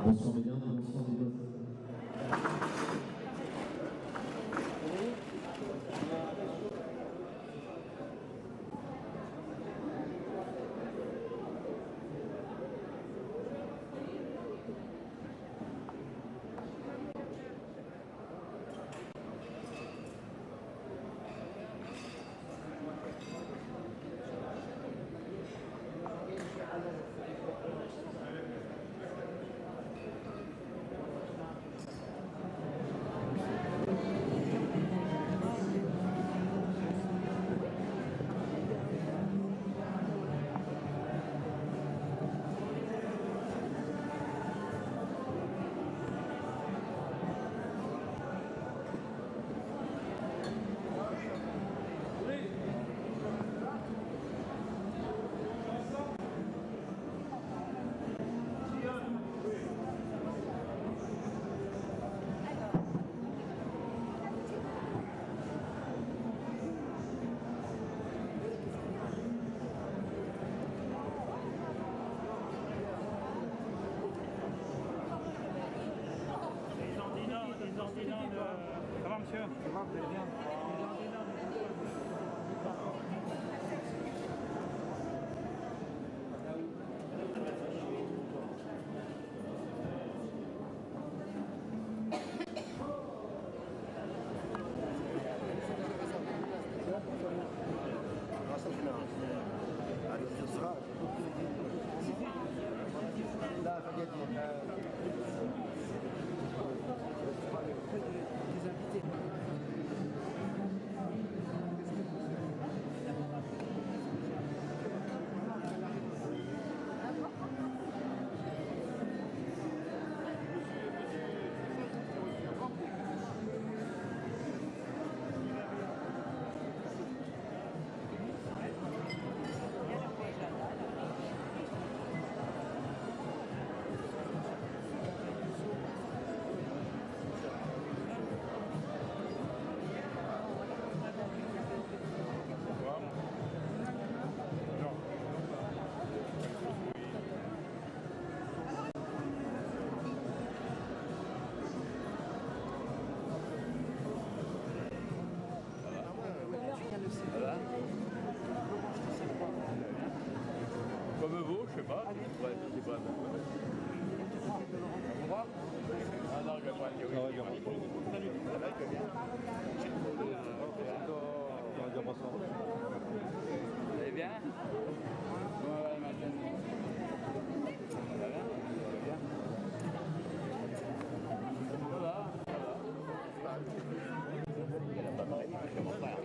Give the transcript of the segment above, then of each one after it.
Bonsoir mesdames, bonsoir les gosses. Ça va monsieur? Ça va, vous allez bien? Comme vous, je sais pas. Ouais, c'est pas. Au revoir. Ah non, je vais pas le dire. Salut. Ça va, tu vas bien? Vous allez bien? Ouais, maintenant. Ça va bien? Ça va? Ça va. Il a pas pareil, c'est mon frère.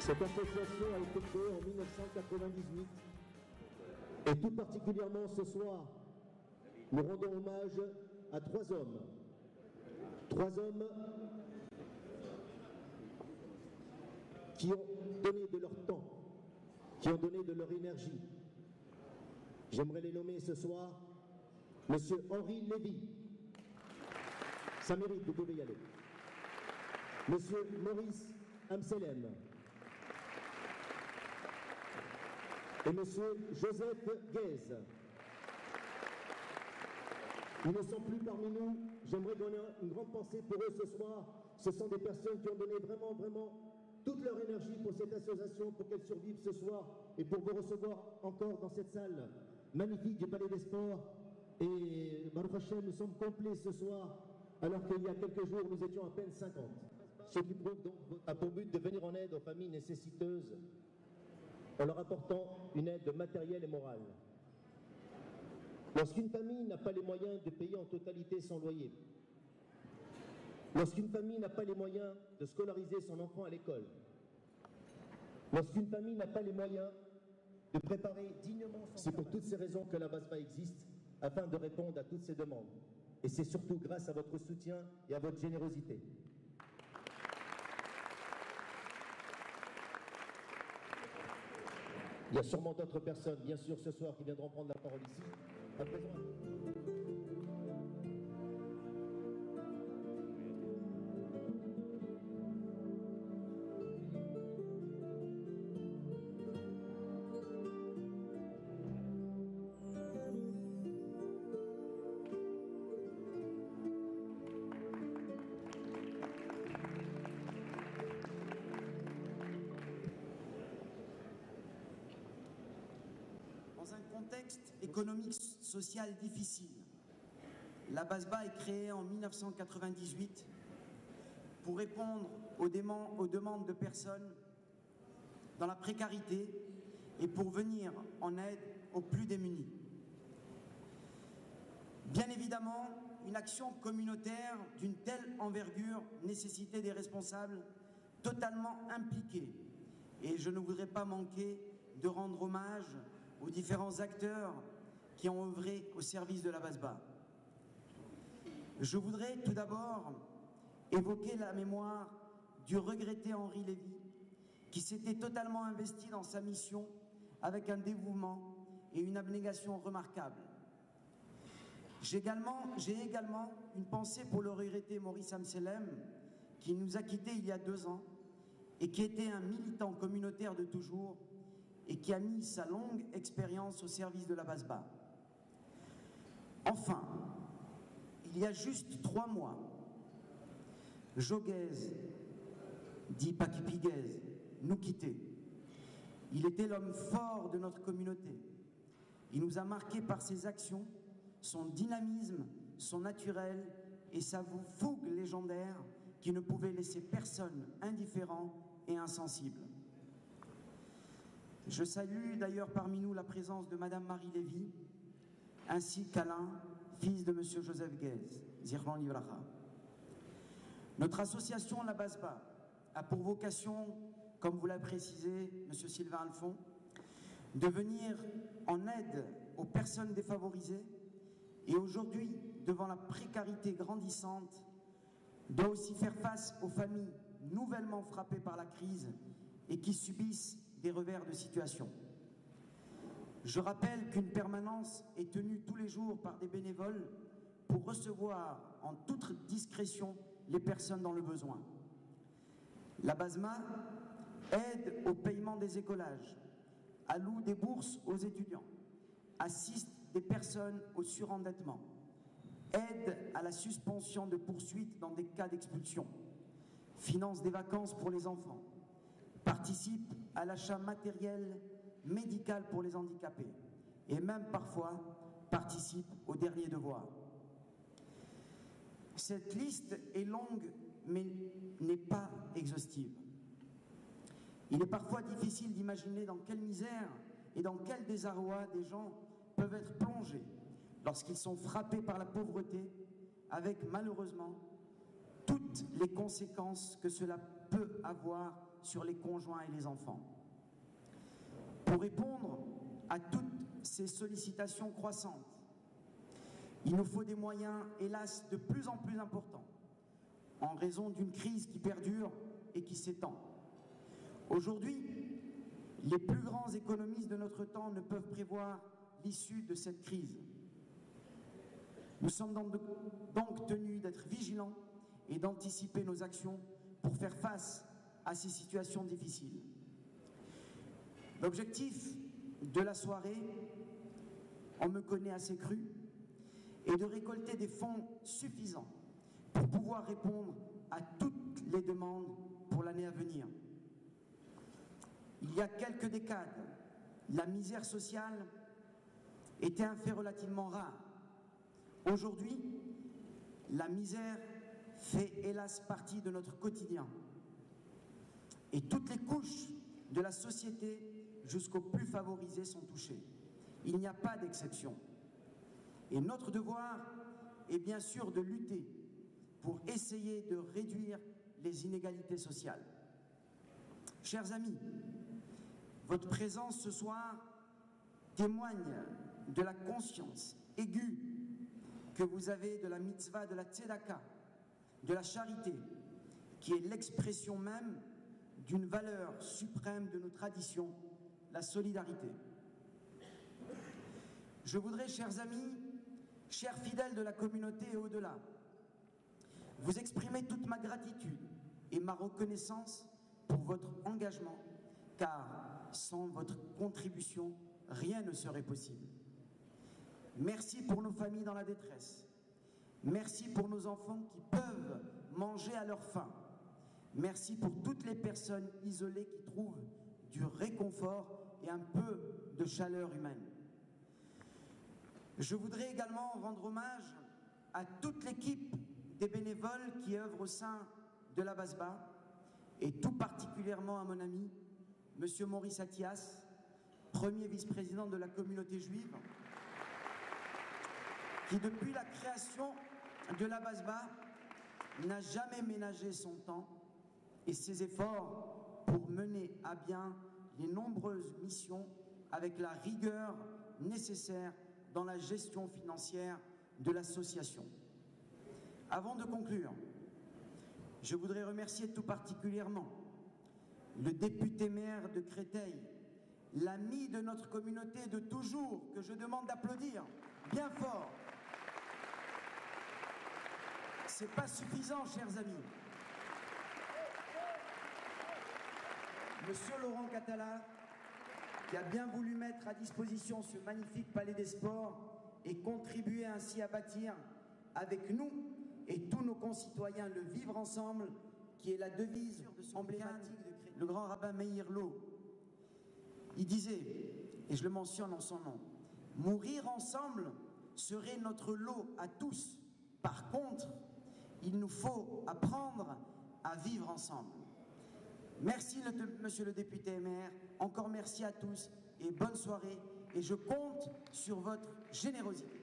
Cette association a été créée en 1998 et tout particulièrement ce soir, nous rendons hommage à trois hommes. Trois hommes qui ont donné de leur temps, qui ont donné de leur énergie. J'aimerais les nommer ce soir. Monsieur Henri Lévy, ça mérite, vous pouvez y aller. Monsieur Maurice Amselem et Monsieur Joseph Guèze. Ils ne sont plus parmi nous. J'aimerais donner une grande pensée pour eux ce soir. Ce sont des personnes qui ont donné vraiment toute leur énergie pour cette association, pour qu'elle survive ce soir et pour vous recevoir encore dans cette salle magnifique du Palais des Sports. Et Baruch Hashem, nous sommes complets ce soir, alors qu'il y a quelques jours, nous étions à peine 50. Ce qui prouve donc a pour but de venir en aide aux familles nécessiteuses en leur apportant une aide matérielle et morale. Lorsqu'une famille n'a pas les moyens de payer en totalité son loyer, lorsqu'une famille n'a pas les moyens de scolariser son enfant à l'école, lorsqu'une famille n'a pas les moyens de préparer dignement son C'est pour toutes ces raisons que la BASBA existe, afin de répondre à toutes ces demandes. Et c'est surtout grâce à votre soutien et à votre générosité. Il y a sûrement d'autres personnes, bien sûr, ce soir, qui viendront prendre la parole ici. À présent. Dans un contexte économique social difficile, la BASBA est créée en 1998 pour répondre aux demandes de personnes dans la précarité et pour venir en aide aux plus démunis. Bien évidemment, une action communautaire d'une telle envergure nécessitait des responsables totalement impliqués. Et je ne voudrais pas manquer de rendre hommage aux différents acteurs qui ont œuvré au service de la BASBA. Je voudrais tout d'abord évoquer la mémoire du regretté Henri Lévy, qui s'était totalement investi dans sa mission avec un dévouement et une abnégation remarquables. J'ai également une pensée pour le regretté Maurice Amselem, qui nous a quittés il y a 2 ans et qui était un militant communautaire de toujours et qui a mis sa longue expérience au service de la BASBA. Enfin, il y a juste 3 mois, Joe Guèze, dit Pakipi Guèze, nous quittait. Il était l'homme fort de notre communauté. Il nous a marqués par ses actions, son dynamisme, son naturel et sa fougue légendaire qui ne pouvait laisser personne indifférent et insensible. Je salue d'ailleurs parmi nous la présence de Madame Marie Lévy, ainsi qu'Alain, fils de Monsieur Joseph Guèze, Zirvan Livracha. Notre association, la BASBA, a pour vocation, comme vous l'avez précisé, Monsieur Sylvain Alphon, de venir en aide aux personnes défavorisées et aujourd'hui, devant la précarité grandissante, doit aussi faire face aux familles nouvellement frappées par la crise et qui subissent des revers de situation. Je rappelle qu'une permanence est tenue tous les jours par des bénévoles pour recevoir en toute discrétion les personnes dans le besoin. La BASMA aide au paiement des écolages, alloue des bourses aux étudiants, assiste des personnes au surendettement, aide à la suspension de poursuites dans des cas d'expulsion, finance des vacances pour les enfants, participe à l'achat matériel médical pour les handicapés et même parfois participe aux derniers devoirs. Cette liste est longue mais n'est pas exhaustive. Il est parfois difficile d'imaginer dans quelle misère et dans quel désarroi des gens peuvent être plongés lorsqu'ils sont frappés par la pauvreté, avec malheureusement toutes les conséquences que cela peut avoir sur les conjoints et les enfants. Pour répondre à toutes ces sollicitations croissantes, il nous faut des moyens, hélas, de plus en plus importants, en raison d'une crise qui perdure et qui s'étend. Aujourd'hui, les plus grands économistes de notre temps ne peuvent prévoir l'issue de cette crise. Nous sommes donc tenus d'être vigilants et d'anticiper nos actions pour faire face à ces situations difficiles. L'objectif de la soirée, on me connaît assez cru, est de récolter des fonds suffisants pour pouvoir répondre à toutes les demandes pour l'année à venir. Il y a quelques décades, la misère sociale était un fait relativement rare. Aujourd'hui, la misère fait hélas partie de notre quotidien. Et toutes les couches de la société, jusqu'aux plus favorisés, sont touchées. Il n'y a pas d'exception. Et notre devoir est bien sûr de lutter pour essayer de réduire les inégalités sociales. Chers amis, votre présence ce soir témoigne de la conscience aiguë que vous avez de la mitzvah, de la tzedaka, de la charité, qui est l'expression même d'une valeur suprême de nos traditions, la solidarité. Je voudrais, chers amis, chers fidèles de la communauté et au-delà, vous exprimer toute ma gratitude et ma reconnaissance pour votre engagement, car sans votre contribution, rien ne serait possible. Merci pour nos familles dans la détresse. Merci pour nos enfants qui peuvent manger à leur faim. Merci pour toutes les personnes isolées qui trouvent du réconfort et un peu de chaleur humaine. Je voudrais également rendre hommage à toute l'équipe des bénévoles qui œuvrent au sein de la Basba et tout particulièrement à mon ami, Monsieur Maurice Attias, premier vice-président de la communauté juive, qui depuis la création de la Basba n'a jamais ménagé son temps et ses efforts pour mener à bien les nombreuses missions avec la rigueur nécessaire dans la gestion financière de l'association. Avant de conclure, je voudrais remercier tout particulièrement le député maire de Créteil, l'ami de notre communauté de toujours, que je demande d'applaudir bien fort. C'est pas suffisant, chers amis. Monsieur Laurent Catala, qui a bien voulu mettre à disposition ce magnifique palais des sports et contribuer ainsi à bâtir avec nous et tous nos concitoyens le vivre ensemble, qui est la devise emblématique de le grand rabbin Meir Lo. Il disait, et je le mentionne en son nom, mourir ensemble serait notre lot à tous. Par contre, il nous faut apprendre à vivre ensemble. Merci monsieur le député maire, encore merci à tous et bonne soirée, et je compte sur votre générosité.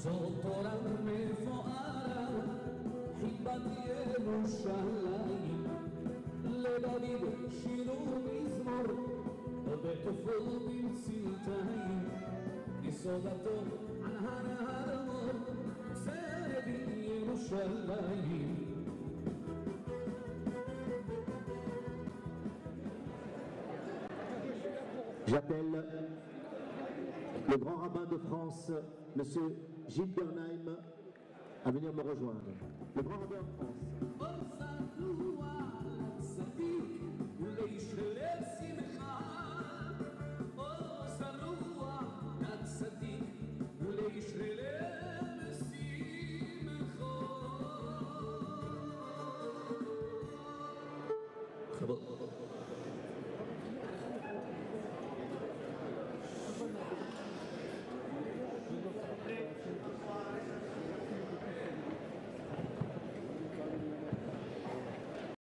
زوطرمي فؤادا حبتي يروشلايم لبابي شيلو مزمور وبتفل بمسلتايم يسودتو عن هرمور سابي يروشلايم. J'appelle le grand rabbin de France, M. Gilles Bernheim, à venir me rejoindre. Le grand rabbin de France.